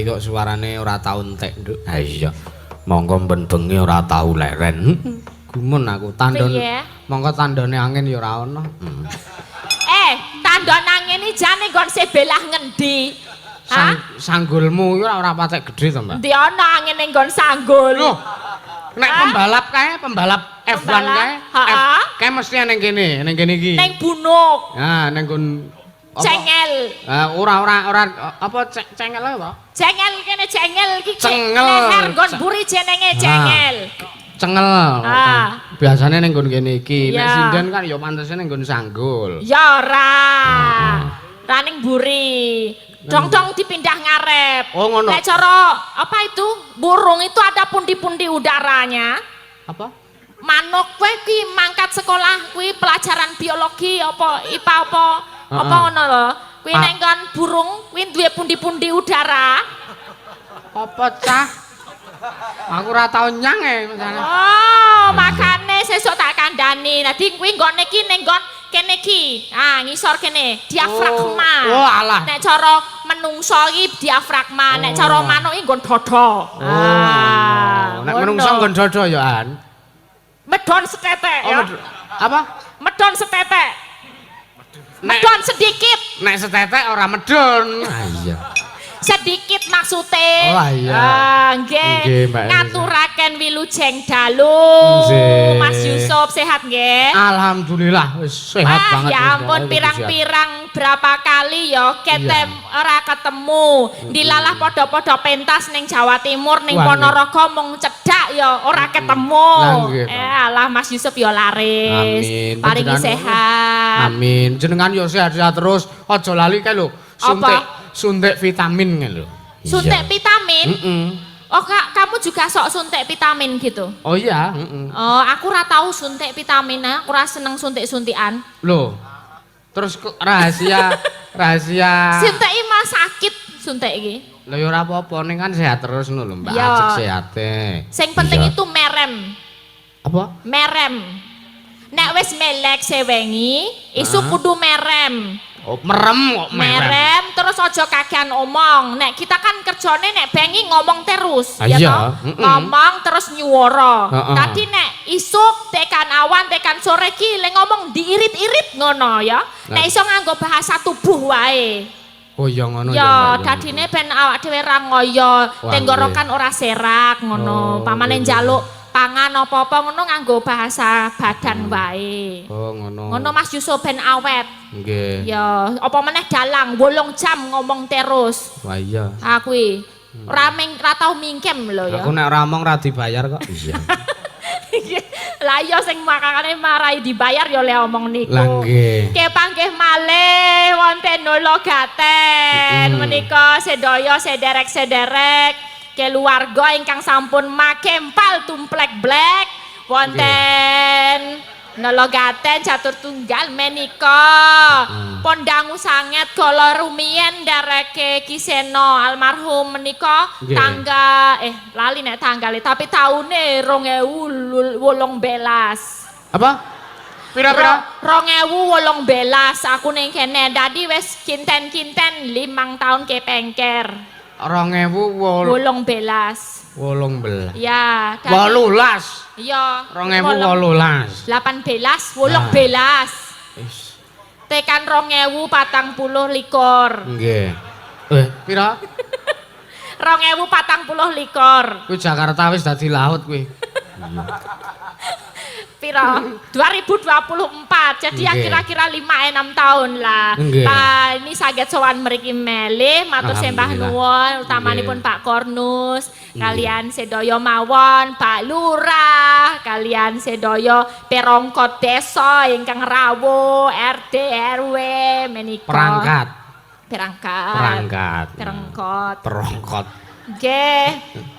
kok suarane ora tau entek, Nduk. Ha iya. Monggo ben bengi ora tau leren. Gumun aku tandon. Monggo tandone angin ya ora ono. Tandon angin iki jane nggon sebelah ngendi? Sanggulmu iku ora patek gedhe to, Mbak? Ndi ana angin ning nggon sanggul. Loh. Nek pembalap F1 kae. Kae mesti ning kene iki. Ning bunuk. Nah, ning nggon cengel. Ora apa cengel apa? Cengel kene cengel iki. Cengel. Leher nggon buri jenenge cengel. Cengel. Biasane ning nggon kene iki. Nek sinden kan ya pantese ning nggon sanggul. Ya ora. Raning buri. Dong-dong dipindah ngarep. Oh ngono. Nek cara apa itu? Burung itu ada pundi-pundi udaranya. Apa? Manuk kowe ki mangkat sekolah kuwi pelajaran biologi apa IPA apa ngono lho. Kuwi nek nggon burung kuwi duwe pundi-pundi udara. Apa cah? Aku ora tau nyang misalnya. Oh, makane sesuk tak kandhani. Dadi kuwi nggone iki ning nggon kene iki. Ngisor kene, diafragma. Oh, alah. Nek cara menungso iki diafragma, nek cara manuk iki nggon dada. Nek menungso nggon dada ya an. Medon setetek ya. Apa? Medon setetek. Medon sedikit. Nek setetek ora medon. Iya. Sedikit maksudnya. Oh iya. Nggih. Ngaturaken wilujeng dalu. Mas Yusuf sehat nggih? Alhamdulillah wis sehat banget. Ya ampun pirang-pirang berapa kali ya ketem ora ketemu. Dilalah padha-padha pentas ning Jawa Timur ning Ponorogo mung cedhak ya ora ketemu. Alah Mas Yusuf ya laris. Paringi sehat. Amin. Jenengan ya sehat-sehat terus. Aja lali kae lho. Suntik vitamin kan lho. Suntik vitamin? Oh kamu juga sok suntik vitamin gitu? Oh iya. Oh aku ora tahu suntik vitamin, aku ora seneng suntik-suntikan. Loh. Terus rahasia. Suntik iki mah sakit suntik iki. Lho ya ora apa-apa ning kan sehat terus ngono lho Mbak. Ajek sehate. Sing penting itu merem. Apa? Merem. Nek wis melek sewengi, isu kudu merem. Oh, merem kok merem terus aja kakean omong. Nek kita kan kerjane nek bengi ngomong terus, ya toh? Ngomong terus nyuwara. Tadi nek isuk tekan awan tekan sore ki le ngomong diirit-irit ngono ya. Nek iso nganggo bahasa tubuh wae. Oh iya ngono ya. Ya dadine ben awak dhewe ra ngoyo, tenggorokan ora serak ngono. Pamane njaluk pangan apa-apa ngono nganggo bahasa badan wae. Oh ngono. Ngono Mas Yusuf ben awet. Nggih. Ya, apa meneh dalang 8 jam ngomong terus. Wah iya. Aku ora tau mingkem lho ya. Aku nek ora omong ora dibayar kok. Iya. Lah iya sing makane marai dibayar ya le omong niku. Lah nggih. Kepanggih malih wonten Nolo Gaten menika sedaya sederek-sederek keluarga ingkang sampun make empal tumplek black wonten Nolo Gaten catur tunggal menika pondang sanget kala rumiyin ndereke Kiseno almarhum menika tangga lali nek tanggale tapi taune 2018. Apa? Pira-pira? 2018 aku ning kene dadi wis kinten-kinten 5 tahun kepengker. 2018. Ya, 18. Iya. 2018. 18, 18. Tekan 2040 likur. Nggih. Pira? 2040 likur. Kuwi Jakarta wis dadi laut kuwi. Pira? 2024. Jadi ya kira-kira 5-6 tahun lah. Nah, ini saged sowan mriki melih matur sembah nuwun utamanipun Pak Kornus, kalian sedaya mawon Pak Lurah, kalian sedaya perongkot desa ingkang rawuh RT RW menika. Perongkot. Nggih.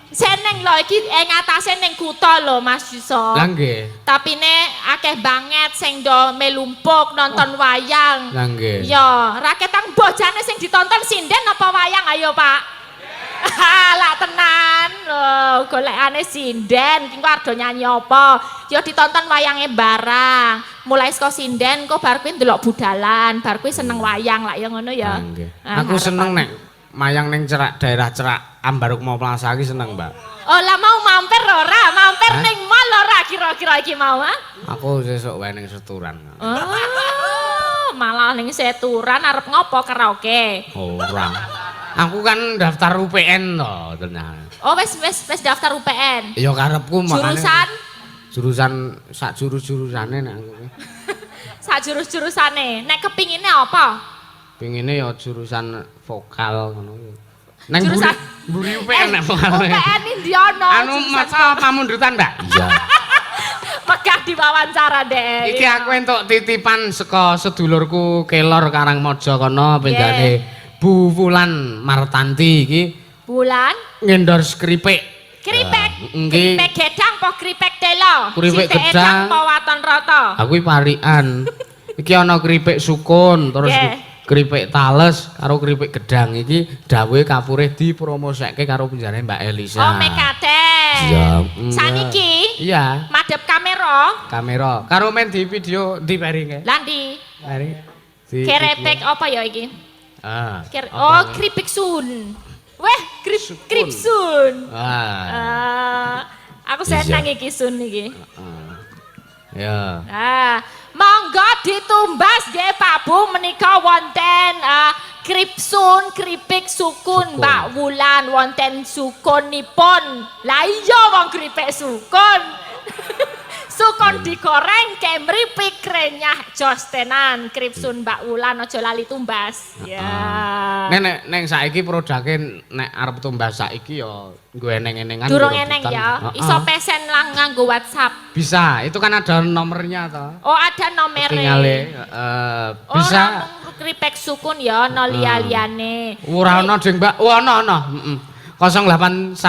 Seneng lho iki ngatasi ning kutha lho Mas Yusuf. Lah nggih. Tapi nek akeh banget sing do melumpuk nonton wayang. Lah nggih. Ya, raketang bojane sing ditonton sinden apa wayang ayo Pak? Lah tenan lho, golekane sinden iki arep nyanyi apa? Ya ditonton wayange barang. Mulai saka sinden kok bar kuwi ndelok budalan, bar kuwi seneng wayang lah ya ngono ya. Aku seneng nek mayang ning cerak daerah cerak Ambarukma Plaza iki seneng, Mbak. Oh, lah mau mampir ora? Mampir ning mall ora kira-kira iki mau, ha? Aku sesuk wae ning Seturan. Oh, malah ning Seturan arep ngopo karaoke? Ora. Aku kan daftar UPN to, ternyata. Oh, wis daftar UPN. Ya karepku makane. Jurusan sak jurus-jurusane nek aku. Sak jurus-jurusane. Nek kepingine apa? Pingine ya jurusan vokal ngono. Nang Jurusan mburi UPN nek vokal. UPN ndi ono? Anu mata pamundutan ndak? Iya. Megah diwawancara, Dek. Iki aku entuk titipan saka sedulurku Kelor Karangmaja kono bendane Bu Wulan Martanti iki. Bulan Ngendorse kripik. Kripik. Nggih. Kripik gedang apa kripik telo? Kripik gedang apa waton rata? Aku parikan. Iki ana kripik sukun terus kripik tales karo kripik gedang iki dawuhe kapure dipromosekke karo penjane Mbak Elisa. Oh, Mekaten. Iya. Saniki? Iya. Madhep kamera. Kamera. Karo men di video di paringe. Lah ndi? Pari. Kerepek apa ya iki? Ah. Oh, kripik sun. Weh, krip sun. Aku seneng iki sun iki. Ya. Monggo ditumbas nggih Pak Bu menika wonten kripsun, kripik sukun Mbak Wulan wonten sukunipun. Lah iya wong kripik sukun. Sukun digoreng kemripik renyah jos tenan kripsun Mbak Wulan aja lali tumbas. Ya. Nek saiki produke nek arep tumbas saiki ya nggo eneng-enengan. Durung eneng ya. Iso pesen lang nganggo WhatsApp. Bisa, itu kan ada nomornya toh. Oh, ada nomere. Tingale bisa. Kripik sukun ya ono liya-liyane. Ora ono Ding Mbak. Oh ono. 0813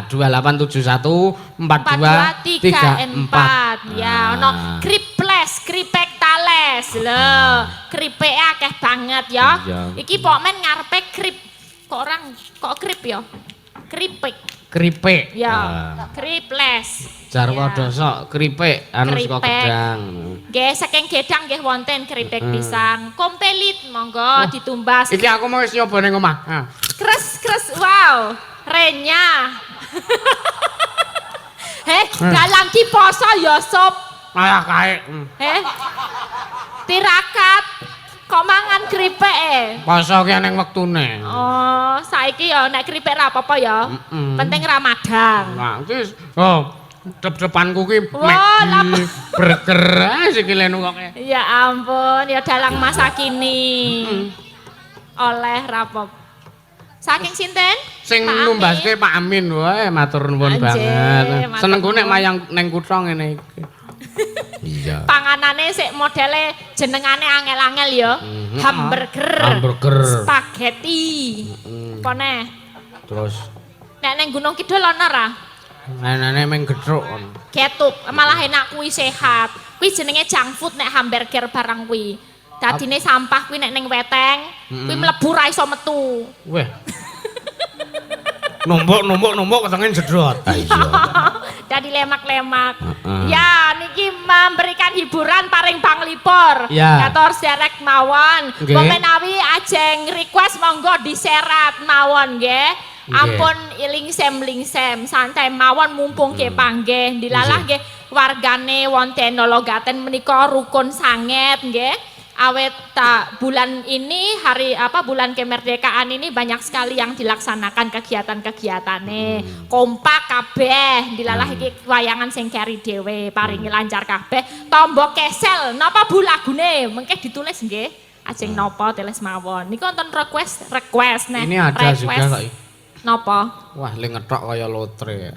2871 4234. Ya ono kriples, kripek tales. Lho, kripeke akeh banget ya. Iki pok men ngarepe krip. Kok krip ya? Kripik. Ya, kriples. Jarwo dosa kripik anu saka gedang. Nggih, saking gedang nggih wonten kripik pisang. Kompelit monggo ditumbas. Iki aku mau wis nyoba ning omah. Kres, wow, renyah. Dalang ki poso ya sop. Malah kae. Tirakat. Kok mangan kripik Poso ki ning wektune. Oh, saiki ya nek kripik ra apa-apa ya. Penting Ramadan. Nah, wis. Oh, depanku ki burger sikile nukoke. Ya ampun, ya dalang masa kini. Oleh rapop. Saking sinten? Sing numbaske Pak Amin wae matur nuwun banget. Senengku nek mayang ning kutha ngene iki. Iya. Panganane sik modele jenengane angel-angel ya. Hamburger. Spaghetti. Kone. Terus Nek ning Gunung Kidul ana ra? Nenane meng gethuk kon. Ketup, malah enak kuwi sehat. Kuwi jenenge junk food nek hamburger barang kuwi. Dadine sampah kuwi nek ning weteng, kuwi mlebu ra iso metu. Weh. Numpuk ketengin jedrot. Iya. Dadi lemak-lemak. Ya, niki memberikan hiburan paring panglipur. Kator derek mawon. Menawi ajeng request monggo diserat mawon nggih. Ampun lingsem santai mawon mumpung ke panggih dilalah nggih wargane wonten Nologaten menika rukun sanget nggih. Awet bulan ini bulan kemerdekaan ini banyak sekali yang dilaksanakan kegiatan-kegiatane. Kompak kabeh dilalah iki wayangan sing keri dhewe paringi lancar kabeh. Tombo kesel napa Bu lagune mengke ditulis nggih. Ajeng napa tulis mawon. Niku wonten request nih. Ini ada juga kok. Napa? Wah, le ngethok kaya lotre.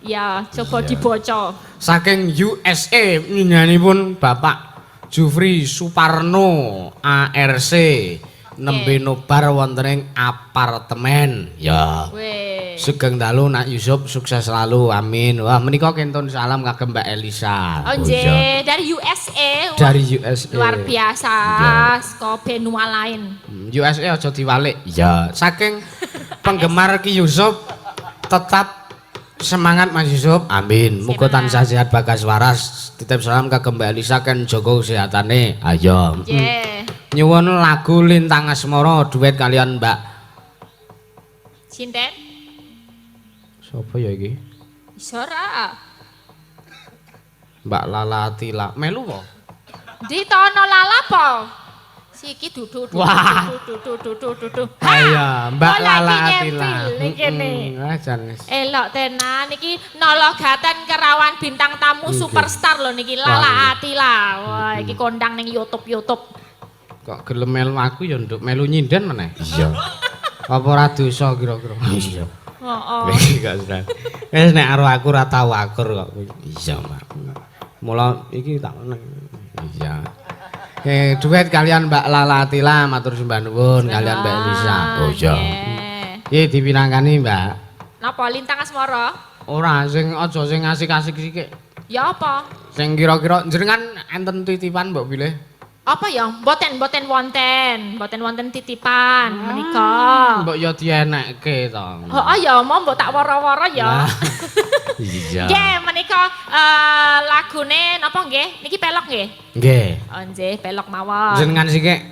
Ya, coba dibaca. Saking USA nyanyiipun Bapak Jufri Suparno ARC nembe nobar wonten ing apartemen. Ya. Sugeng dalu Nak Yusuf sukses selalu. Amin. Wah, menika kentun salam kagem Mbak Elisa. Oh nggih, dari USA. Dari USA. Luar biasa. Saka benua lain. USA aja diwalik. Ya, saking penggemar Ki Yusuf tetap semangat Mas Yusuf. Amin. Muga tansah sehat bagas waras. Titip salam kagem Mbak Elisa kan jaga kesehatane. Ayo. Nyuwun lagu Lintang Asmara duet kalian Mbak Sinten? Sopo ya iki? Isora. Mbak Lala Atila. Melu po? Di tono lala po. Siki dudu. Wah. Ayo, Mbak Lala Atila. Elok tenan niki nologaten kerawan bintang tamu superstar lho niki Lala Atila. Wah, iki kondang ning YouTube. Kok gelem melu aku ya nduk melu nyinden meneh. Iya. Apa ora dosa kira-kira? Iya. Heeh. Gak sudah. Wis nek karo aku ora tau akur kok. Iya, Mak. Mula iki tak meneng. Iya. Duet kalian Mbak Lala Atila matur sembah nuwun kalian Mbak Elisa. Oh iya. Nggih dipinangkani, Mbak. Napa lintang asmara? Ora sing aja sing asik-asik sithik. Ya apa? Sing kira-kira jenengan enten titipan mbok pilih. Apa ya? Mboten wonten titipan menika. Mbok ya dienekke to. Heeh ya, mau mbok tak wara-wara ya. Iya. Nggih, menika lagune napa nggih? Niki pelok nggih? Nggih. Oh nggih, pelok mawon. Jenengan sithik.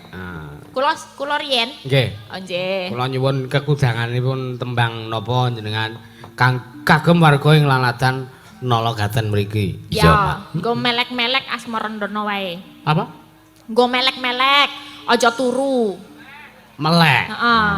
Kula riyen. Nggih. Oh nggih. Kula nyuwun kekudanganipun tembang napa jenengan kang kagem warga ing laladan Nalagaten mriki. Ya, nggo melek-melek asmarandono wae. Apa? Nggo melek-melek, aja turu. Melek. Heeh.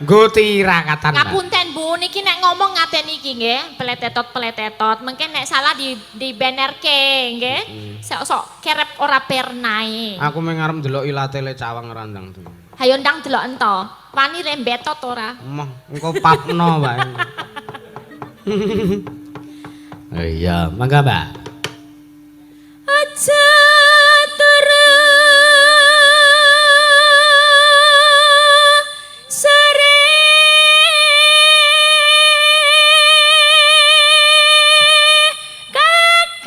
Nggo tirakatan. Ngapunten Bu, niki nek ngomong ngaten iki nggih, peletetot. Mungkin nek salah di bannerke nggih. Sok kerep ora pernae. Aku mung arep ndelok ilatele cawang randang tuh. Hayo ndang delok ento. Wani rembetot ora? Emoh, engko papno wae. Iya, mangga, Mbak. Aja turu sore kaki.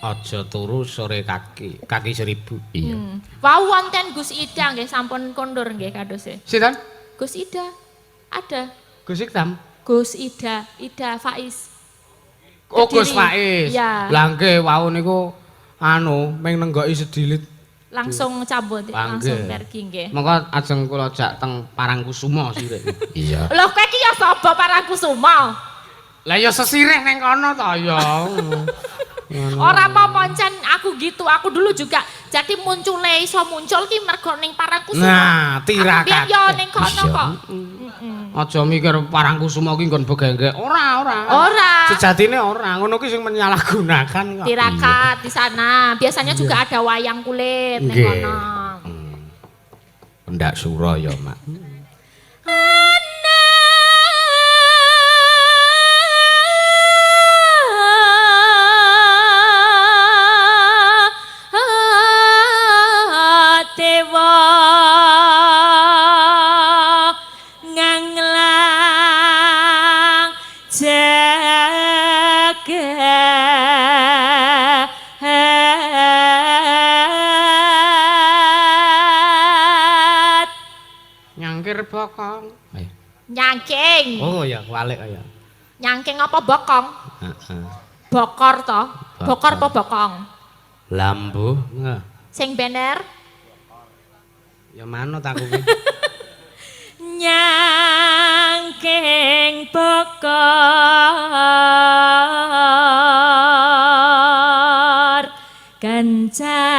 Aja turu sore kaki 1000. Iya. Wau wonten Gus Ida nggih sampun kondur nggih kadose. Sinten? Gus Ida. Ada. Gus Iktam. Gus Ida Faiz. Oh, Gus Faiz. Ya. Lah nggih wau niku meng nenggoki sedilit. Langsung cabut, langsung pergi nggih. Monggo ajeng kula jak teng Parangkusuma sirih. Iya. Lho kowe iki ya sapa Parangkusuma? Lah ya sesirih ning kono to ya. Ora apa-apa pancen aku gitu. Aku dulu juga jadi iso muncul ki mergo ning Parangkusuma. Nah, tirakat. Biar yo ning kono kok. Aja mikir Parangkusuma ki nggon begengge. Ora. Sejatine ora. Ngono ki sing menyalahgunakan kok. Tirakat di sana. Biasanya juga ada wayang kulit ning kono. Pendak sura ya, Mak. Bokong. Nyangking. Oh ya, walik kaya. Nyangking apa bokong? Heeh. Bokor to. Bokor apa bokong? Lambu. Sing bener? Ya manut aku ki. Nyangking bokor kancanane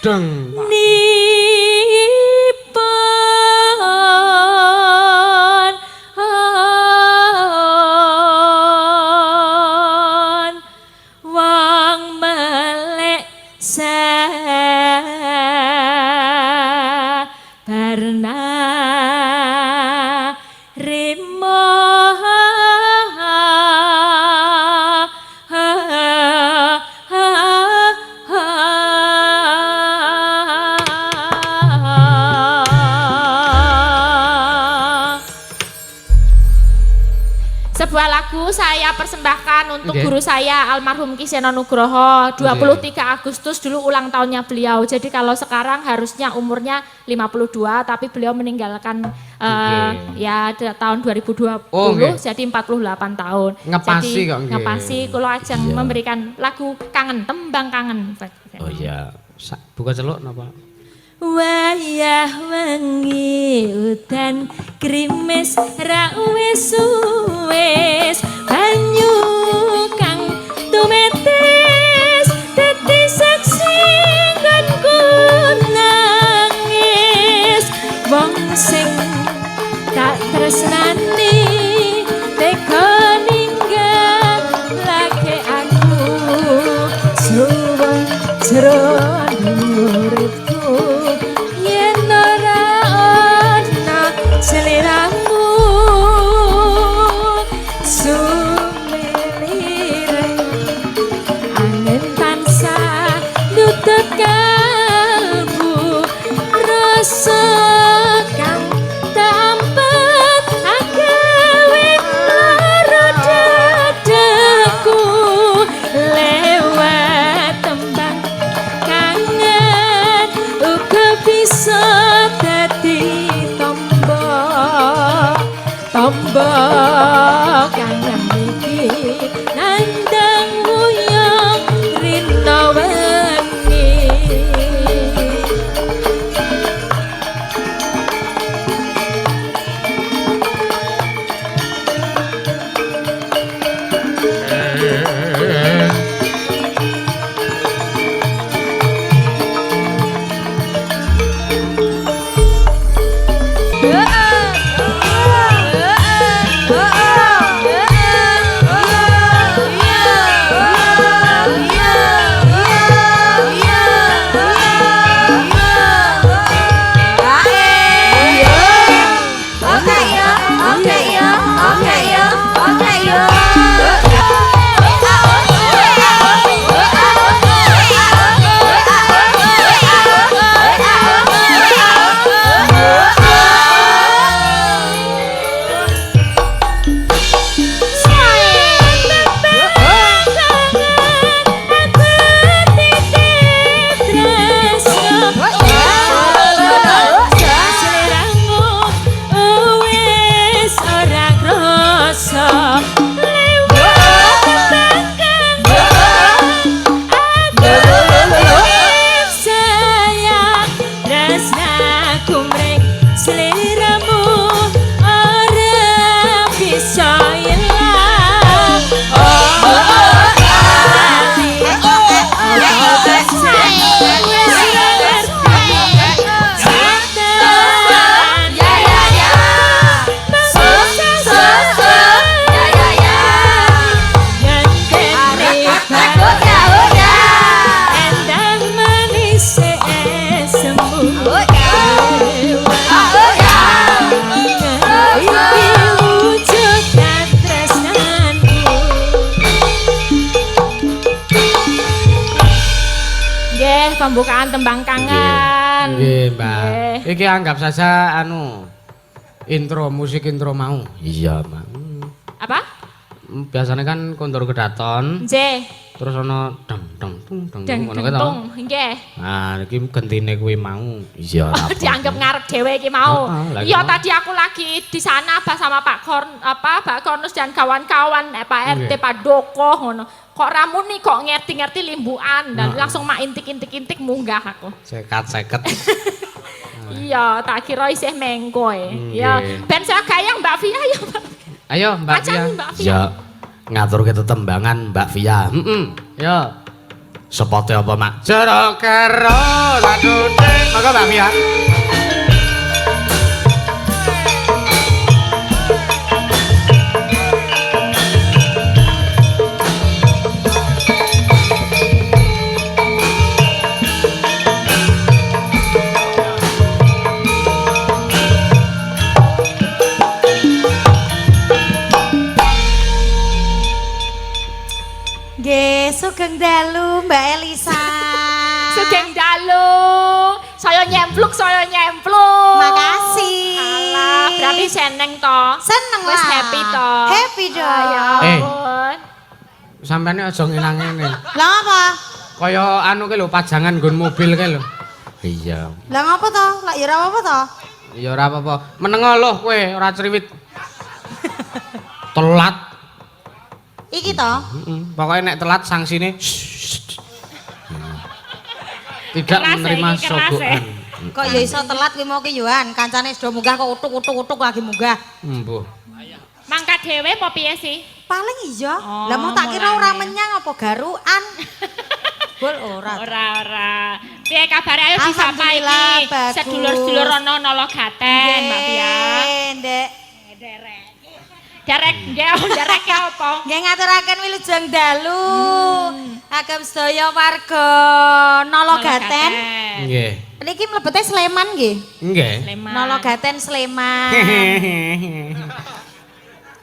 Deng. Nipun wong melek sabarna rimo sebuah lagu saya persembahkan untuk guru saya almarhum Ki Seno Nugroho 23 Agustus dulu ulang tahunnya beliau. Jadi kalau sekarang harusnya umurnya 52 tapi beliau meninggalkan ya tahun 2020 jadi 48 tahun. Ngepasi jadi, kok nggih. Ngepasi kula ajeng memberikan lagu kangen tembang kangen. Oh iya. Buka celuk napa? Wayah wengi udan krimis ra wis banyu kang tumetes dadi saksi nggonku nangis wong sing tak tresnani teka ninggal lagi aku suwung jroning uripku seliramu sumilire angin tansah nutup kalbu rasa kang tampat agawe lara dadaku lewat tembang kangen uga bisa dadi tombok kangen iki nandang wuyang rina wengi pembukaan tembang kangen. Nggih, Mbak. Iki anggap saja musik intro mau. Iya, Mbak. Apa? Biasanya kan kondur kedaton. Nggih. Terus ana dang ngono kan to. Nggih. Nah, iki gentine kuwi mau. Iya. Dianggap ngarep dhewe iki mau. Iya, tadi aku lagi di sana sama Pak Kornus dan kawan-kawan Pak RT Pak Doko ngono. Kok ramuni kok ngerti-ngerti limbuan dan langsung mak intik munggah aku. Seket. Iya, tak kira isih mengko ya. Ben saya gayang Mbak Via ya, Mbak. Ayo Mbak Via. Ya, ngatur ke tetembangan Mbak Via. Ya. Sepote apa mak? Jero karo laduting. Maka Mbak Mia. Sugeng dalu Mbak Elisa. Sugeng dalu. Saya nyempluk. Makasih. Alah, berarti seneng to. Seneng lah. Wis happy to. Happy dong. Ya ampun. Sampeyan aja ngilang ngene. Lah apa? Kaya anu ki lho pajangan nggon mobil ki lho. Iya. Lah ngapa to? Lah ya ora apa to? Ya ora apa-apa. Menengo lho kowe ora criwit. Telat. Iki to? Pokoknya nek telat sanksine tidak Keras menerima ya, sogokan. Kok ya iso telat kuwi mau ki Yohan, kancane sudah munggah kok utuk lagi munggah. Mbuh. Mangkat dhewe apa piye sih? Paling iya. Oh, Lah mau tak kira ora mulane. menyang apa garukan. Bol ora. Ora. Piye kabare ayo disapa Alhamdulillah, iki? bagus. Sedulur-sedulur ana nolo gaten, Mbak Pia. Ndek. Derek apa? Nggih ngaturaken wilujeng dalu. Agem sedaya warga Nolo Gaten. Nggih. Niki mlebete Sleman nggih. Nggih. Sleman. Nolo Gaten Sleman.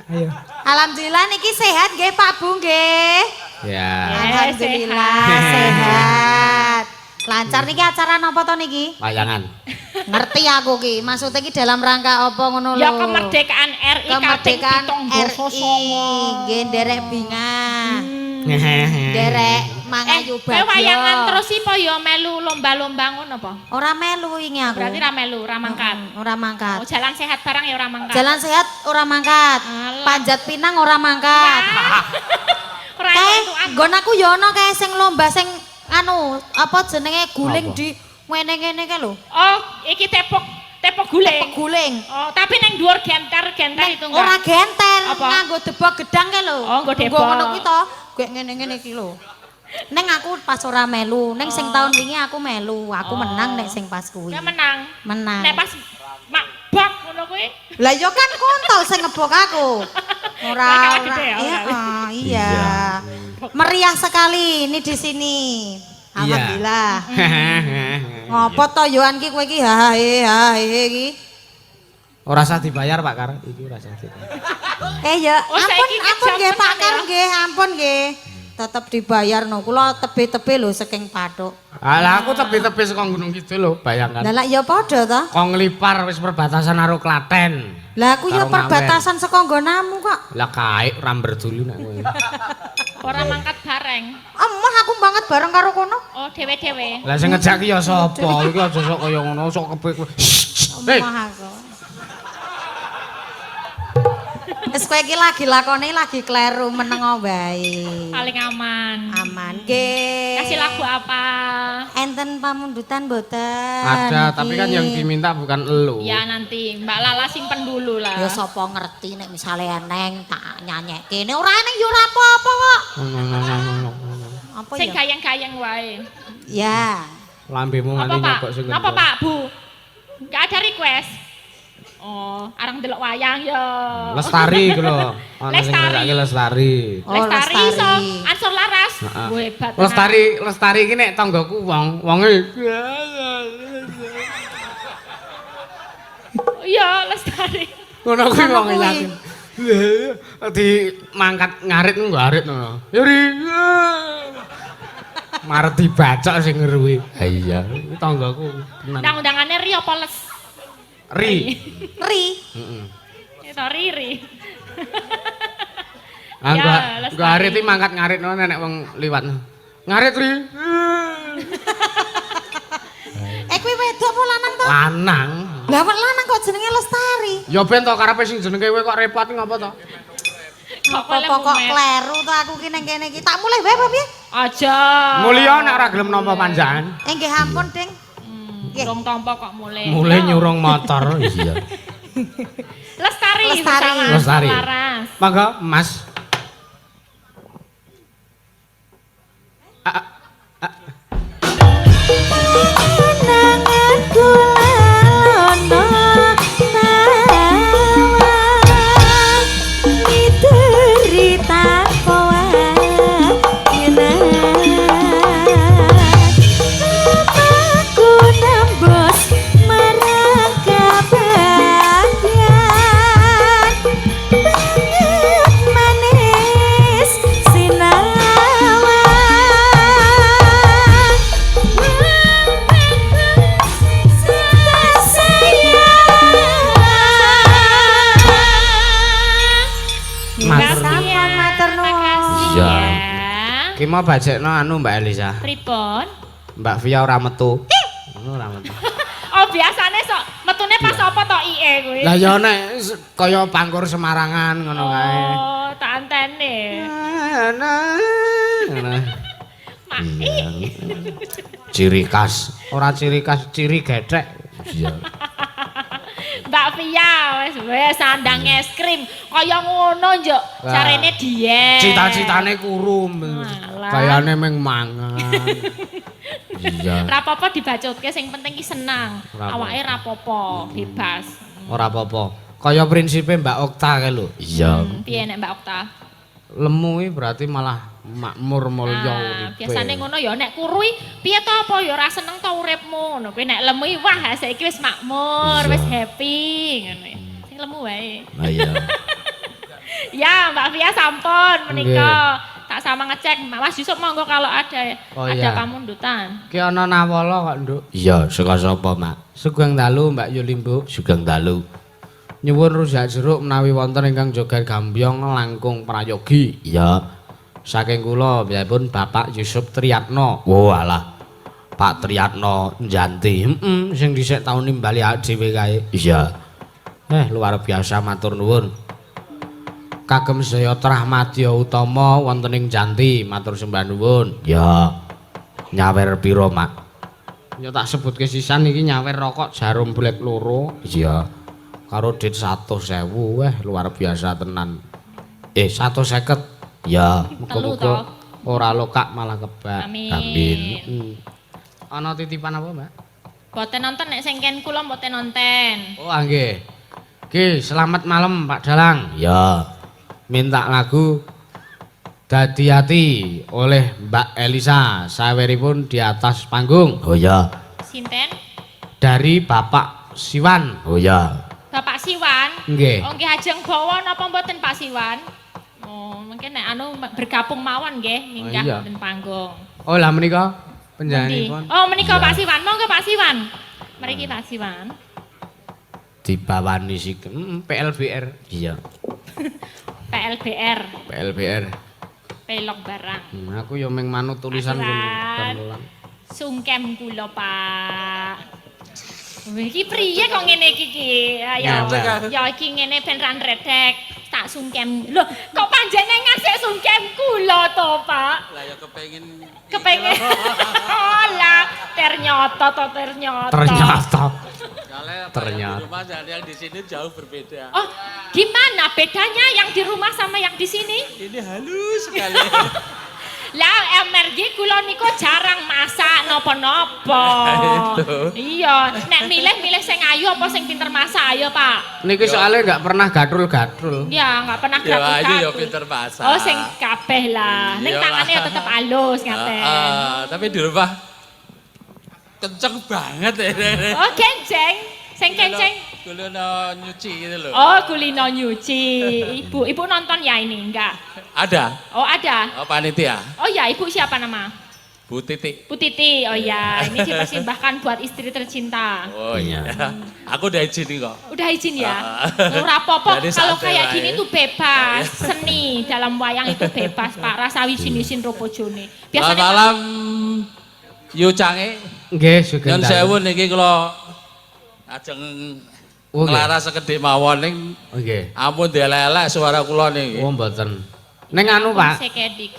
Ayo. Alhamdulillah niki sehat nggih Pak Bu nggih. Ya. Alhamdulillah sehat. Lancar niki acara napa to niki? Wayangan. Ngerti aku ki, maksudnya ki dalam rangka apa ngono lho. Ya kemerdekaan RI Kemerdekaan kaping 7 nggih nderek bingah. Nderek mangayu Kowe bagyo. wayangan terus apa ya melu lomba-lomba ngono apa? Ora melu wingi aku. Berarti ra melu, ra mangkat. Ora mangkat. Oh, jalan sehat barang ya ora mangkat. Jalan sehat ora mangkat. Alah. Panjat pinang ora mangkat. Ora Kae entuk aku. nggon aku ya ono kae sing lomba sing anu apa jenenge guling Apa? di ngene-ngene kae lho. Oh, iki tepok guling. Guling. Oh, tapi neng dhuwur genter itu enggak. Ora genter, Apa? nganggo debok gedang kae lho. Oh, nggo debok. Ngono kuwi to, gek ngene-ngene iki lho. Neng aku pas ora melu, neng sing tahun wingi aku melu, aku menang nek sing pas kuwi. Kowe menang. Menang. Nek pas mak bak ngono kuwi. Lah yo kan kontol sing ngebok aku. Ora Kayak kalah ora. gede ya, Iya, ora. iya. Meriah sekali ini di sini. Alhamdulillah. Ngopo to Yohan ki kowe ki hahe ki. Ora usah dibayar Pak Kar, iki ora usah dibayar. Ya Oh, saiki ampun nggih Pak kejaman Kar ya. nggih, ampun nggih. Tetep dibayar no. Kula tebe-tebe lho saking Pathuk. Alah aku tepi-tepi saka Gunung Kidul lho, bayangkan. Lah ya padha to. Kok nglipar wis perbatasan karo Klaten. Lah aku ya Karo perbatasan saka nggonamu kok. Lah kaek ramber dulu nek kowe. Ora mangkat bareng. Emah aku banget bareng karo kono. Oh, dhewe-dhewe. Lah sing ngejak ki ya sapa? Iki aja sok kaya ngono, sok kepek kowe. Hei, Emah aku. Wis kowe iki lagi lakone lagi kleru meneng wae. Paling aman. Aman nggih. Kasih lagu apa? Enten pamundutan mboten? ada, tapi kan yang diminta bukan elu. Ya nanti Mbak Lala simpen dulu lah. Ya sapa ngerti nek misale eneng tak nyanyekke. Nek ora eneng ya ora apa-apa kok. Apa Sing ya? gayeng-gayeng wae. Ya. Lambemu Apa nganti Pak? nyokok sing Apa Pak Bu? Enggak ada request. Oh, arang delok wayang ya. Lestari ku lho. Ana sing Lestari. ngrasake Lestari. Oh, Lestari Lestari. iso ansur laras. Heeh. Wah, hebat. Lestari iki nek tanggaku wonge Iya, Lestari. ngono kuwi Ngono wong kuwi. yakin. Di mangkat ngarit nggarit ngono. Yuri. Marep dibacok sing ngeruwi. Ha iya, iki tanggaku tenan. Undang-undangane Ri apa Les? Ri. Ri. Heeh. Itu Riri. Ah, Ya, gua Lestari. ngarit iki mangkat ngarit no nek wong liwat. Ngarit Ri. Kuwi wedok apa lanang to? Lanang. Lah kok lanang kok jenenge Lestari? Ya ben to karepe sing jenenge kowe kok repot ngapa to? Apa-apa kok kleru to aku ki ning kene iki. Tak mulih wae apa piye? Aja. Mulya nek ora gelem nampa panjangan. Nggih ampun, Ding. Nggih. Durung tampa kok mulai. Mulai nyurung motor. Iya. Lestari. Lestari. sama Lestari. Laras. Mangga, Mas. mau bajekno anu Mbak Elisa. Pripun? Mbak Via ora metu. Ora metu. Oh, biasane sok metune pas apa to IE kuwi? Lah ya nek kaya pangkur Semarangan ngono kae. Oh, tak antene. Ngono. Ciri khas, ora ciri khas, ciri gethek. Iya. Mbak Via wis sandang es krim kaya ngono njuk carane diet. Cita-citane kurum. Kayane meng mangan. Iya. Rapopo dibacutke sing penting ki senang. Awake rapopo, bebas. Ora apa-apa. Kaya prinsipe Mbak Okta kae lho. Iya. Piye nek Mbak Okta? Lemu iki berarti malah makmur mulya uripe. Biasane ngono ya nek kurui piye to apa ya ora seneng to uripmu ngono. Kuwi nek lemu iki wah saiki wis makmur, wis happy ngono ya. Sing lemu wae. Lah iya. Ya, Mbak Via sampun menika. Tak sama ngecek, Mas Yusuf monggo kalau ada pamundutan. Ki ana nawala kok, Nduk. Iya, saka sapa, Mak? Sugeng dalu, Mbak Yulimbu. Sugeng dalu. Nyuwun rujak jeruk menawi wonten ingkang joget gambyong langkung prayogi. Iya. Saking kula pun Bapak Yusuf Triyatno. Oh alah. Pak Triyatno Njanti. Sing dhisik tau nimbali awake dhewe kae. Iya. Luar biasa matur nuwun. Kagem saya Trahmadya Utama wonten ing Janti matur sembah nuwun. Ya. Nyawer pira, Mak? Ya tak sebutke sisan iki nyawer rokok jarum blek loro. Iya. Karo dit 100.000. Luar biasa tenan. 150. Ya, muga-muga ora lokak malah kebak. Amin. Ana titipan apa, Mbak? Boten nonton nek sing ken kula mboten nonton. Oh, nggih. Ki, selamat malam Pak Dalang. Ya. Minta lagu Dadi Hati oleh Mbak Elisa saweripun di atas panggung. Oh ya. Sinten? Dari Bapak Siwan. Oh ya. Bapak Siwan? Nggih. Oh nggih ajeng bawa napa mboten Pak Siwan? Oh, mungkin nek anu bergabung mawon nggih minggah wonten panggung. Oh lah menika penjanipun. Oh menika Pak Siwan, monggo Pak Siwan. Mriki Pak Siwan. Dibawani sik PLBR. Iya. PLBR. Pelok barang. Aku ya meng manut tulisan ngono. Sungkem kula, Pak. Iki priye kok ngene iki? Ya iki ngene ben ran redek. Tak sungkem. Lho, kok panjenengan sik sungkem kula to, Pak? Lah ya kepengin. Oh lah, ternyata. Ternyata. Rumah dan yang di sini jauh berbeda. Oh, gimana bedanya yang di rumah sama yang di sini? Ini halus sekali. Lah emergi kula niku jarang masak napa-napa. Iya, nek milih sing ayu apa sing pinter masak ayo, Pak. Niki soalnya enggak pernah gatrul-gatrul. Ya, enggak pernah gatrul. Ya ayu ya pinter masak. Oh, sing kabeh lah. Ning tangane ya tetep halus kabeh. Tapi di rumah kenceng banget ya. Oh, kenceng. Sing kenceng. Kulino nyuci gitu loh. Oh, kulino nyuci. Ibu nonton ya ini enggak? Ada. Oh, ada. Oh, panitia. Oh ya, ibu siapa nama? Bu Titi. Bu Titi. Oh ya, ini dipersembahkan buat istri tercinta. Oh iya. Aku udah izin nih kok. Udah izin ya? Ora apa-apa, kalau kayak gini tuh bebas. Ya. Seni dalam wayang itu bebas, Pak. Rasa wisin-wisin robojone. Biasanya malam Yu Cange. Nggih, sugeng. Nyun sewu niki kula ajeng nglaras sekedhik mawon ning nggih. Ampun delelek suara kula niki. Oh mboten. Ning anu, Pak. Sekedik.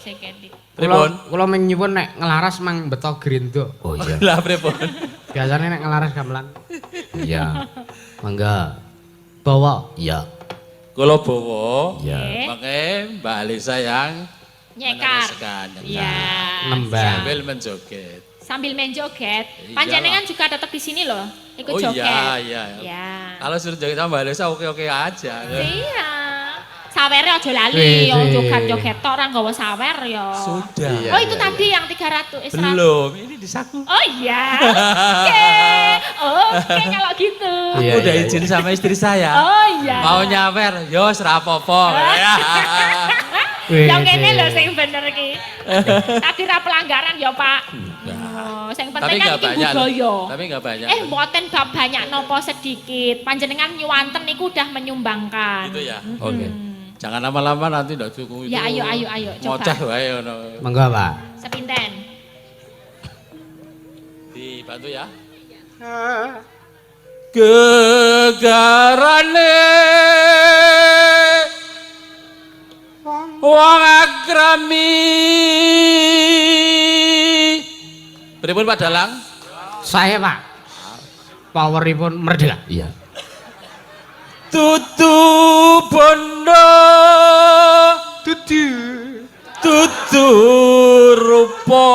Kula mung nyuwun nek nglaras mang beto grindo. Oh iya. Lah pripun? Biasane nek nglaras gamelan. Iya. Mangga. Bawa. Iya. Kula bawa. Iya. Mangke Mbak Alisa yang nyekar. Iya. Nembang. Sambil main joget. Panjenengan juga tetap di sini loh. Ikut joget. Oh iya. Kalau suruh joget sama Mbak Alisa oke-oke aja. Iya. Sawere aja lali, joget-joget tok ora nggawa sawer ya. Sudah. Oh itu tadi yang 300 Belum, ini di saku. Oh iya. Oke kalau gitu. Aku udah izin sama istri saya. Oh iya. Mau nyawer, yo serapopo. Yang kene lho sing bener iki. Tadi ra pelanggaran ya, Pak. Sing penting kan iki budaya. Tapi enggak banyak. Mboten bab banyak nopo sedikit. Panjenengan nyuwanten niku udah menyumbangkan. Gitu ya. Oke. Jangan lama-lama nanti ndak cukup itu. Ya ayo coba. Ngoceh wae ngono. Monggo, Pak. Sepinten. Dibantu ya. Gegarane wong agrami. Pripun Pak Dalang? Saya, Pak. Poweripun merdeka. Iya. Tutu bondo tutu rupa.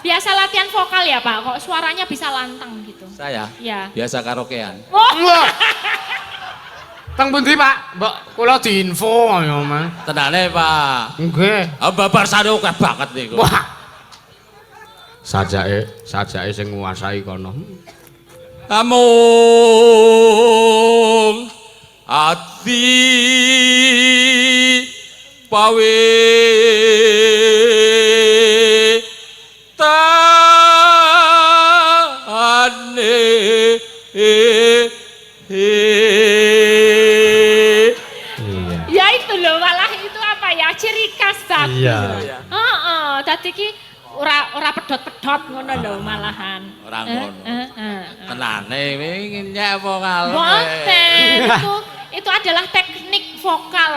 Biasa latihan vokal ya Pak, kok suaranya bisa lantang gitu. Saya? Ya. Biasa karaokean. Oh. Teng pundi, Pak? Mbok kula diinfo ya, Mas. Tenane Pak. Nggih. Babar sare akeh banget niku. Wah. Sajake sing nguasai kono. Amung ati pawe tane Ya itu loh, malah itu apa ya, ciri khas bagus. Iya. Tadi ki ora pedot-pedot ngono lho malahan. Ora ngono. Tenane wingi nyek vokal. Boten, itu adalah teknik vokal.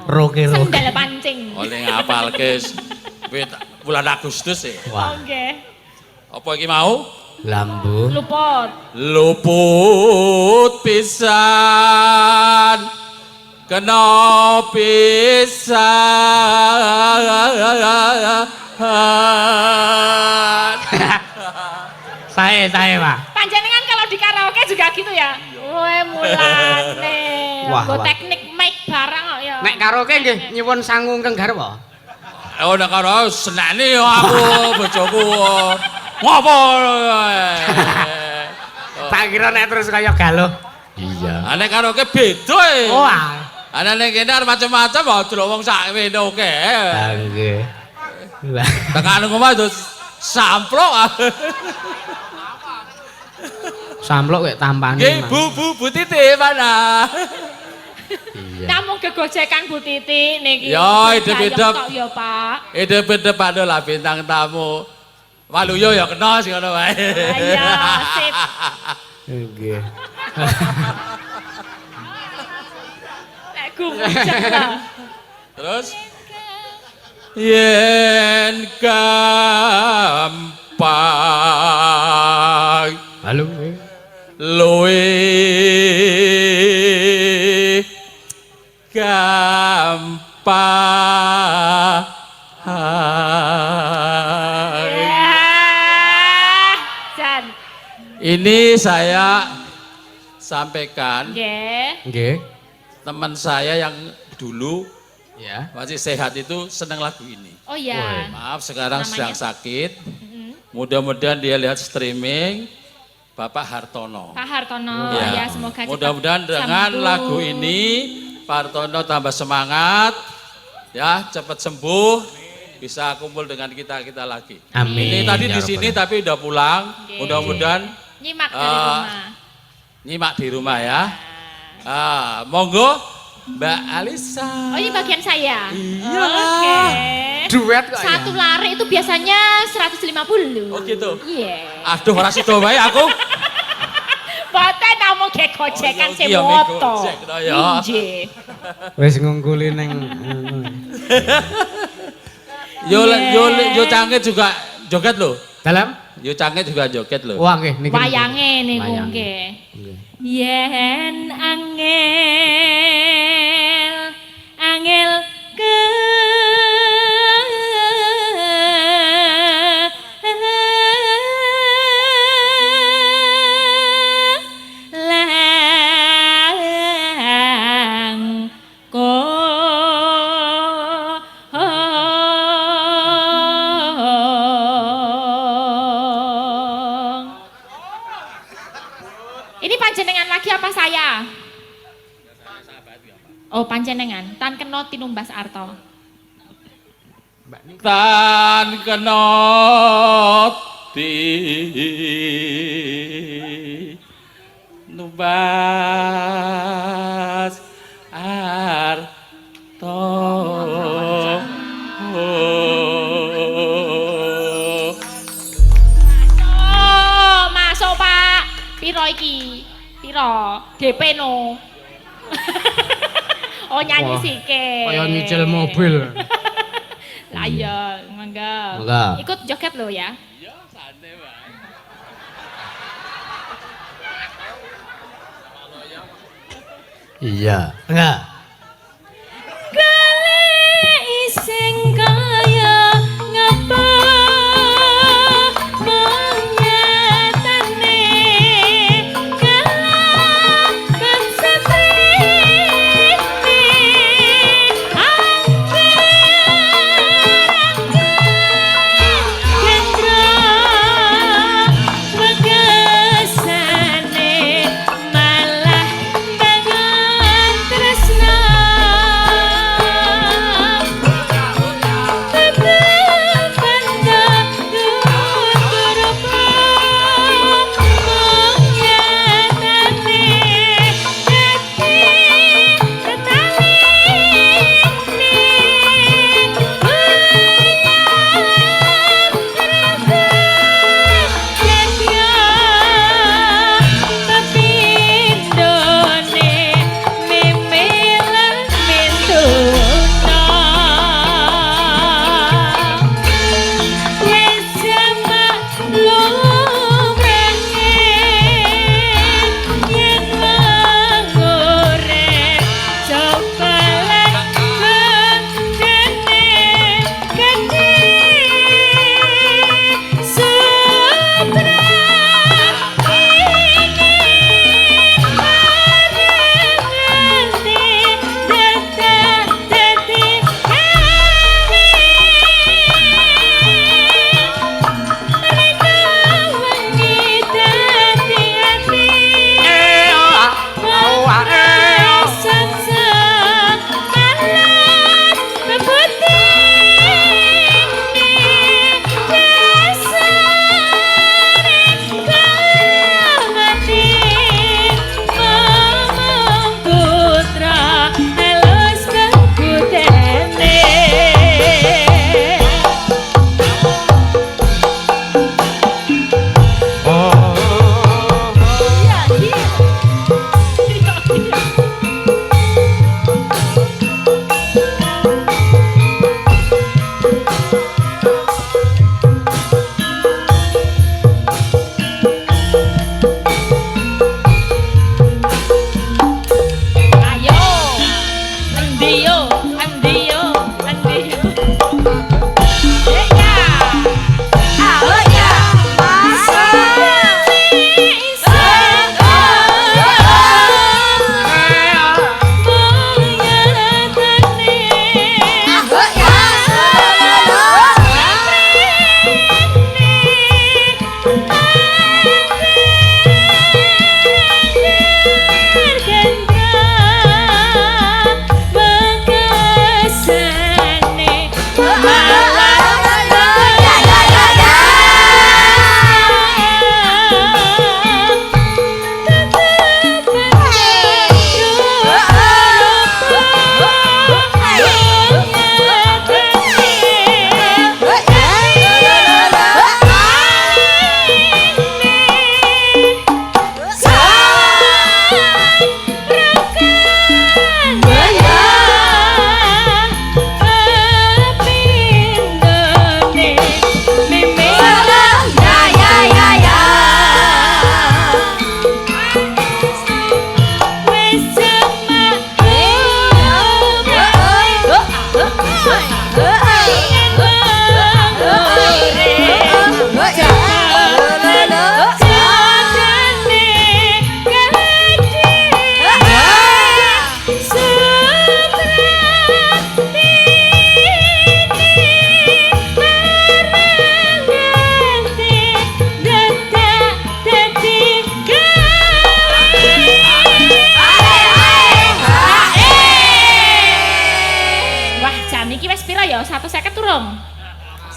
Roke. Sendal pancing. Oleh ngapalke bulan Agustus ya. Wah. Nggih. Apa iki mau? Lambu. Luput. Luput pisan. Kena pisan. Saya, Pak. Panjenengan kalau di karaoke juga gitu ya? Weh mulane. Wah, Nggo wah. teknik mic barang kok ya. Nek karaoke nggih nyuwun sangu keng garwa. Oh nek karo seneni aku bojoku. Ngopo? Tak kira nek terus kaya galuh. Iya. Nek karaoke beda e. Wah. Ana nek kene arep macam-macam wae delok wong sak wene oke. Nggih. Lah. Tekan ngomah terus samplok. Samplok kek tampane. Nggih, Bu Titi mana? Iya. Namun kegojekan Bu Titi niki. Ya, hidup-hidup. Kok ya, Pak. Hidup-hidup adalah bintang tamu. Waluyo ya kena sing ngono wae. Iya, sip. Nggih. Nek gumujek lah. Terus yen gampang Halo. luwe gampang. Jan. Ini saya sampaikan Nggih. Nggih. teman saya yang dulu Ya. masih sehat itu senang lagu ini. Oh iya. Maaf sekarang Namanya? sedang sakit. Mudah-mudahan dia lihat streaming Bapak Hartono. Pak Hartono, ya, semoga cepat Mudah-mudahan dengan sembuh. lagu ini Pak Hartono tambah semangat, ya cepat sembuh, bisa kumpul dengan kita lagi. Amin. Ini tadi Ya di Rabbal sini Alamin. tapi udah pulang. Oke. Mudah-mudahan Nyimak dari rumah. nyimak di rumah ya. Monggo Mbak Alisa. Oh ini bagian saya? Iya. Oke. Duet kok Satu ya. lari itu biasanya 150. Oh gitu. Iya. Aduh ora sida wae aku. Boten namung ge gojekan sing iya, moto. gojek to ya. Nggih. Wis ngungkuli ning Yo cangket juga joget loh. dalam. Yo cangket juga joget loh. Wah nggih niki. Wayange niku Wayange. nggih. Nggih. Yen angel ke lang Ini panjenengan lagi apa saya? Oh panjenengan, tan kena tinumbas arto. Tan kenoti numbas Piro iki? Piro? DP no. Oh nyanyi sike. Kaya nyicil mobil. Lah iya, mangga. Ikut joget lo ya. Iya, santai wae. Iya. Enggak. Golek sing kaya ngapa menyatane kelakan satrine gendra wegesane malah bangun tresna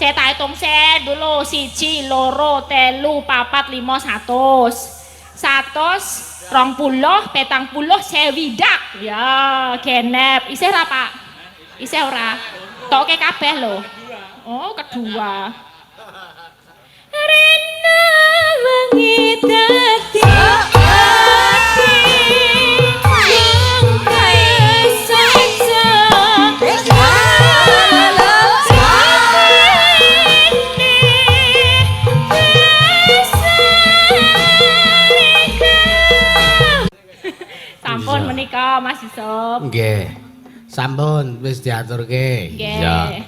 Saya tak hitung sen dulu, 1, 2, 3, 4, 5, 100, 100, 20, 40, sewidak. Ya, genep. Isih ora, Pak? Isih ora? Toke kabeh lho. Oh, kedua. Rena wengi dadi Mas Yusuf. Nggih. Sampun wis diaturke. Nggih.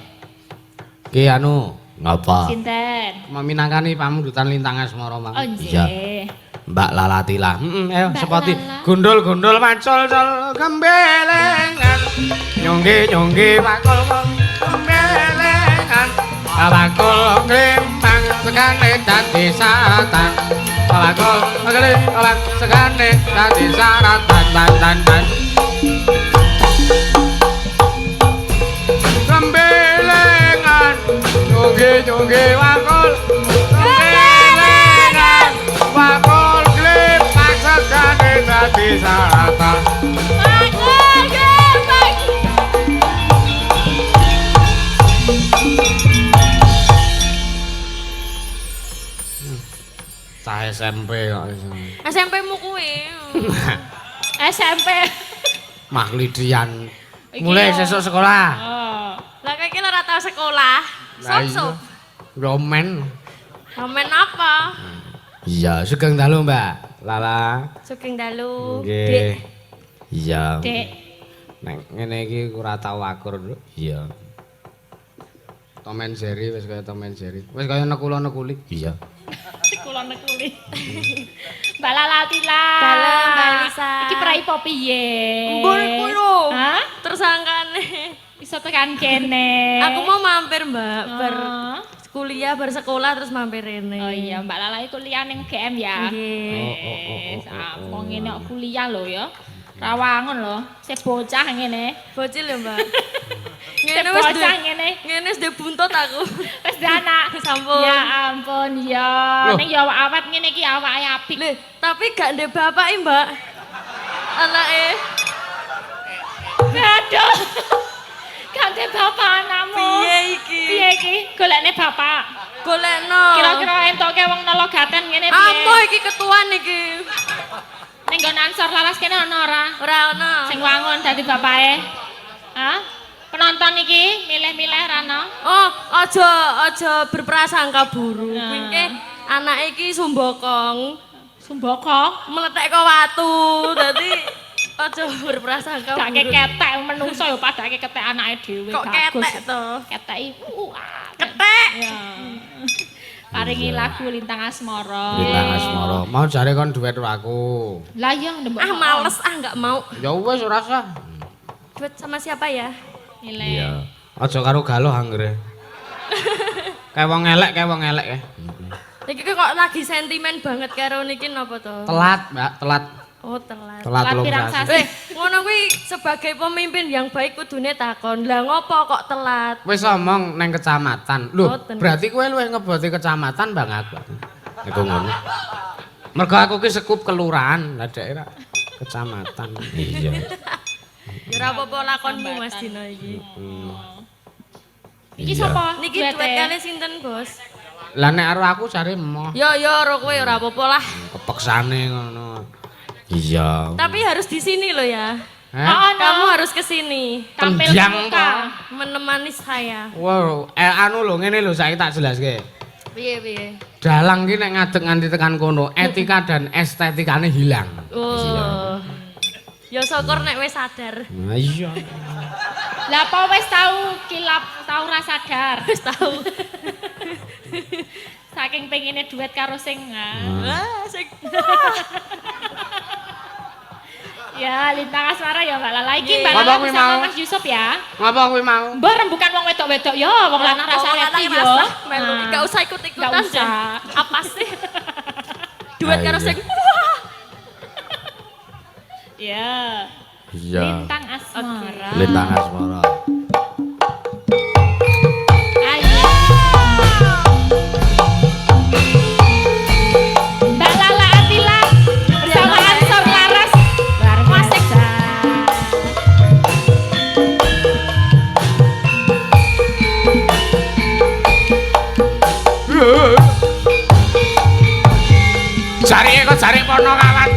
Ki anu, ngapa? Sinten? Meminangkani pamundutan Lintang Asmara mang. Oh nggih. Mbak Lalatila. Ayo Mbak sepati Lala. gundul-gundul macul-cul gembelengan. Nyongge-nyongge bakul gembelengan. Bakul klimpang segane dadi satan. Bakul klimpang segane dadi saratan dan. Gembelengan. Nyongge-nyongge bakul gembelengan. Bakul klimpang segane dadi satan. Cah SMP kok. SMP-mu kuwi. SMP. Mah Lidian. Iki Mulai yo. sesuk sekolah. Oh. Lah kok iki ora tau sekolah. Sop-sop. Romen. Momen apa? Iya, sugeng dalu, Mbak. Lala. Sugeng dalu. Nggih. Iya. Dek. Nek ngene iki ora tau akur lho. Iya. Tom and Jerry wis kaya Tom and Jerry. Wis kaya nekula-nekuli. Iya. Kula nekuli. Mbak Lalatila. Dalem, Mbak Lisa. Iki praipo piye? Mbon iku lho. Hah? Tersangkane. Iso tekan kene. Aku mau mampir, Mbak. Ber Oh. kuliah, ber sekolah terus mampir rene. Oh iya, Mbak Lala iku kuliah ning GM ya. Nggih. Wong ngene kok kuliah lho ya. Rawangun lho, sik bocah ngene. Bocil ya, Mbak. Sik Ngene wis bocah duwe- ngene. ngene wis duwe buntut aku. Wis duwe anak. Sampun. Ya ampun ya. Loh. Ning ya awet ngene iki awake apik. Lih, tapi gak ndek bapak Mbak. Anake. Aduh. Ganti bapak anakmu. Piye iki? Piye iki? Golekne bapak. Golekno. Kira-kira entoke wong nolo gaten ngene piye? Ampuh iki ketuan iki. Ning nggon ansor laras kene ana ora? Ora ono. Sing wangun dadi bapake. Hah? Penonton iki milih-milih rano. Oh, aja berprasangka buruk. Nah. Kuwi ki anake iki sumbokong, Sumboko. meletek ke watu. Dadi aja berprasangka Gak buruk. ketek menungso ya padake ketek anake dhewe. Kok bagus. ketek to? Keteki. Ketek. Ya. Paringi lagu Lintang Asmara. Lintang Asmara. Mau jare kon duet karo aku. Lah iya ndembok. Ah males nggak mau. Ya wis ora usah. Duet sama siapa ya? Milih. Aja karo Galuh anggere. Kayak wong elek ya. Iki kok lagi sentimen banget karo niki napa to? Telat, Mbak, telat. Oh, telat. Telat Telat pirang sasi. sasi. Ngono kuwi sebagai pemimpin yang baik kudune takon. Lah ngopo kok telat? Wis omong neng kecamatan. Lho, Boten. berarti kowe luwih ngeboti kecamatan Bang aku. Iku ngono. Mergo aku ki sekup kelurahan, lah dhek ora kecamatan. Iya. Ya ora apa-apa lakonmu Mas Dino iki. Iki Iya. sapa? Niki Duete? duet kali sinten, Bos? Lah nek karo aku cari emoh. Yo ora kowe ora apa-apa lah. Kepeksane ngono. Iya. Tapi harus di sini loh ya. Oh, Kamu harus ke sini tampil Tenjang muka. menemani saya. Wow, anu lho ngene lho saiki tak jelaske. Piye? Dalang ki nek ngadeg nganti tekan kono, etika dan estetikane hilang. Oh. Ya syukur nek wis sadar. Nah, iya. Lah apa wis tau kilap, tau ra sadar. Wis tahu. Saking pengine duet karo sing Wah, sing ya Lintang Asmara ya Mbak Lala iki Mbak Ngapa Lala kuwi bersama mau? Mas Yusuf ya. Ngapa kuwi mau? Mbak rembukan wong wedok-wedok ya, wong lanang rasa ngerti ya. melu. Nah. Gak usah ikut-ikutan Gak usah. deh. Apa sih? Duet karo Ayo. sing Ya. Iya. Lintang Asmara. Lintang Asmara. Ayo. Mbak Lala Atila bersama Ansor Laras bareng Wasik. Jarike kok jarik pono kawan.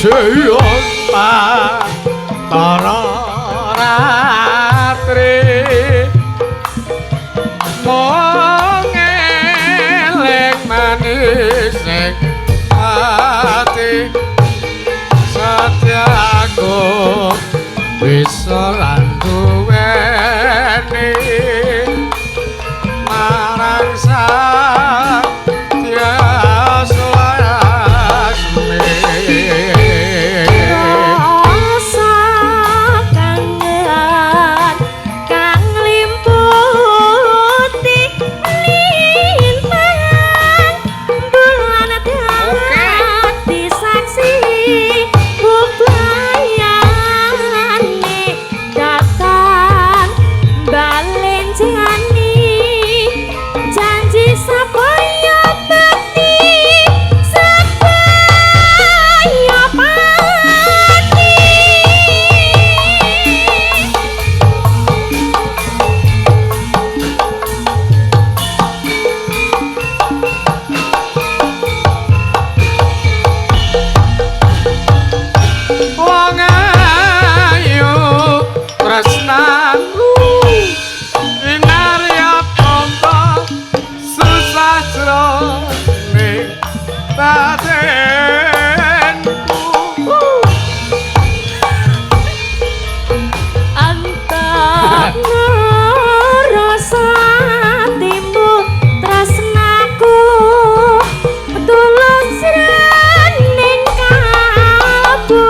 Siapa tara ratri aku bisa lan duweni marang sang Hyang Lasmi. Rasa kangen kang limputi limpang bulan dadi saksi bebayane datang balen jani janji sapaya bakti sapaya pati. Wong ayu tresnaku winarya tampa susah jroning batenku. Antara rasa timu tresnaku tulus rening kalbu.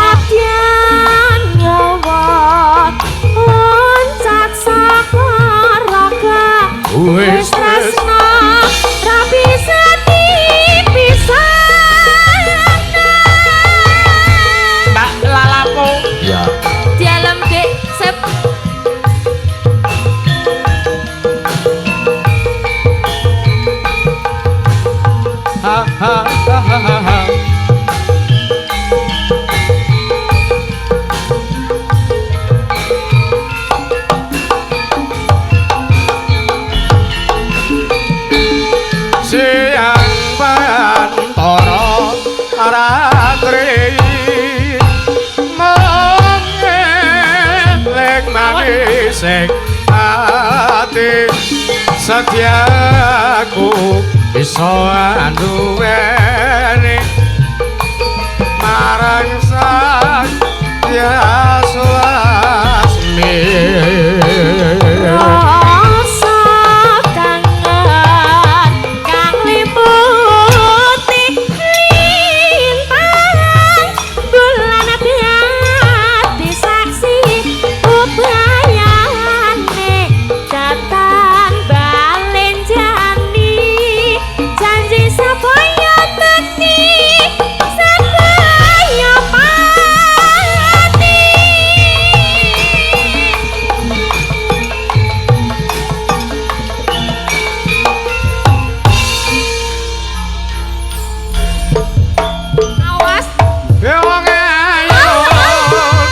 Senadyan nyawa loncat saka raga wis tresna ra bisa dipisahna. Mbak Lalapo. Ya. Dalam dek sep Ha ha ha ha ha. Siang pantara ratri mengelek manising ati setiaku bisa anduweni marang sang Hyang Lasmi. rasa kangen kang liputi lintang bulan dadi saksi bebayane datang balen jani janji sapaya bakti sapaya pati. Awas Wong ayu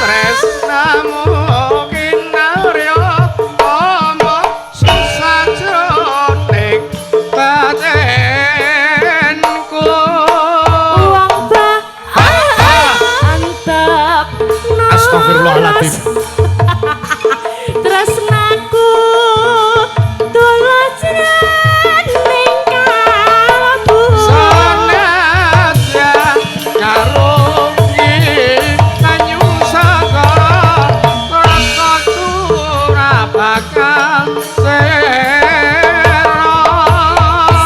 tresnamu kinarya ama susah jroning batenku. uang antep Astagfirullahaladzim. tresnaku tulus rening kalbu. Senadyan ngarungi banyu sagara rasaku ora bakal sera.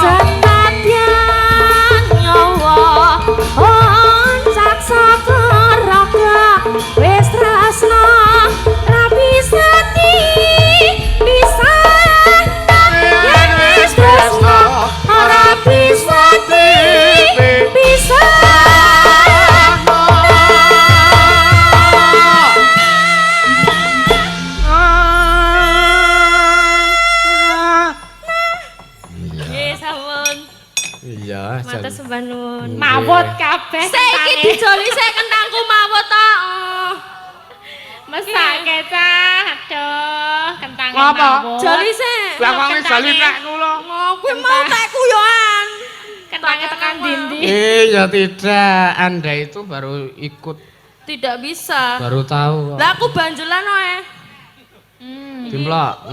Senadyan nyawa loncat saka raga wis tresna ra bisa dipisahna. Yen wis tresna ora bisa dipisahna. Nggih sampun. Iya, Matur sembah nuwun. Mawut kabeh. Saiki dijoli sik kentangku mawut to. Mesake cah. Aduh, kentang Ngapa? mawut. Joli sik. Lah wong jali teknu lho. Oh, kuwi mau tekku yoan. Tentangnya tekan dindi. Ya tidak, Anda itu baru ikut. Tidak bisa. Baru tahu. Lah aku banjulan wae. Dimplok.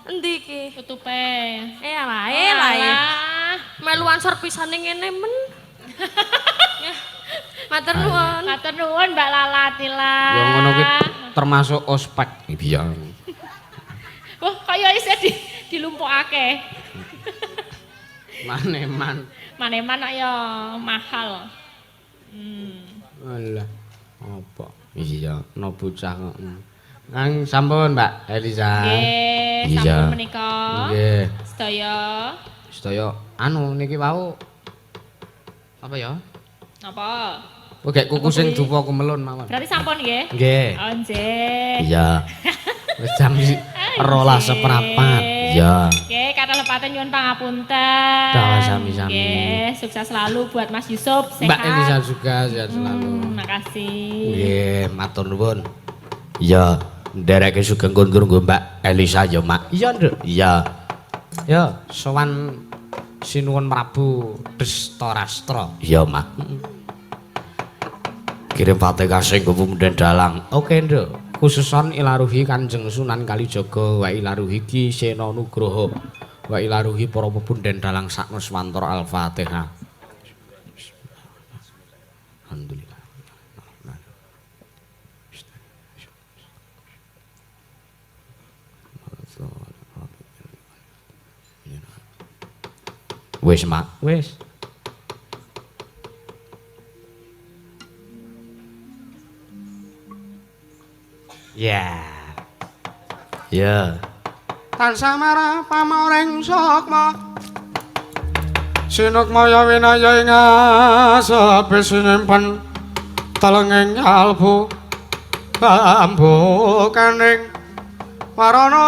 Endi iki? Tutupe. Lah. Meluan serpisane ngene men. Matur nuwun. Matur nuwun Mbak Lalatila. Ya ngono kuwi termasuk ospek. Iya. Wah, kaya isih dilumpukake. Maneman. Maneman ya mahal. Alah. Apa? Iya, no bocah kok. Nang sampun Mbak Elisa. Nggih, sampun menika. Nggih. Sedaya anu niki wau apa ya? Napa? Kok gek kuku sing dupa kumelun mawon. Berarti sampun nggih? Nggih. Oh, nggih. Iya. Wis jam 12:04. Iya. Oke, kata lepaten nyuwun pangapunten. Dawa sami-sami. Oke, sukses selalu buat Mas Yusuf, sehat. Mbak Elisa juga sehat selalu. Makasih. Nggih, matur nuwun. Iya, ndereke sugeng nggon Mbak Elisa ya, Mak. Iya, Nduk. Iya. Ya, sowan sinuwun Prabu Destarastra. Iya, Mak. Kirim Fatihah sing Pemunden Dalang. Oke, Nduk. Khususon ilaruhi Kanjeng Sunan Kalijaga wa ilaruhi Ki Sena Nugroho wa ilaruhi para pepunden dalang saknuswantara Al-Fatihah. Alhamdulillah. Wis, Mak, wis. Ya. Ya. Tansah marah pamoreng sukma. Sinukmaya winaya ing asepe sinyimpen telenging kalbu ambukaning warana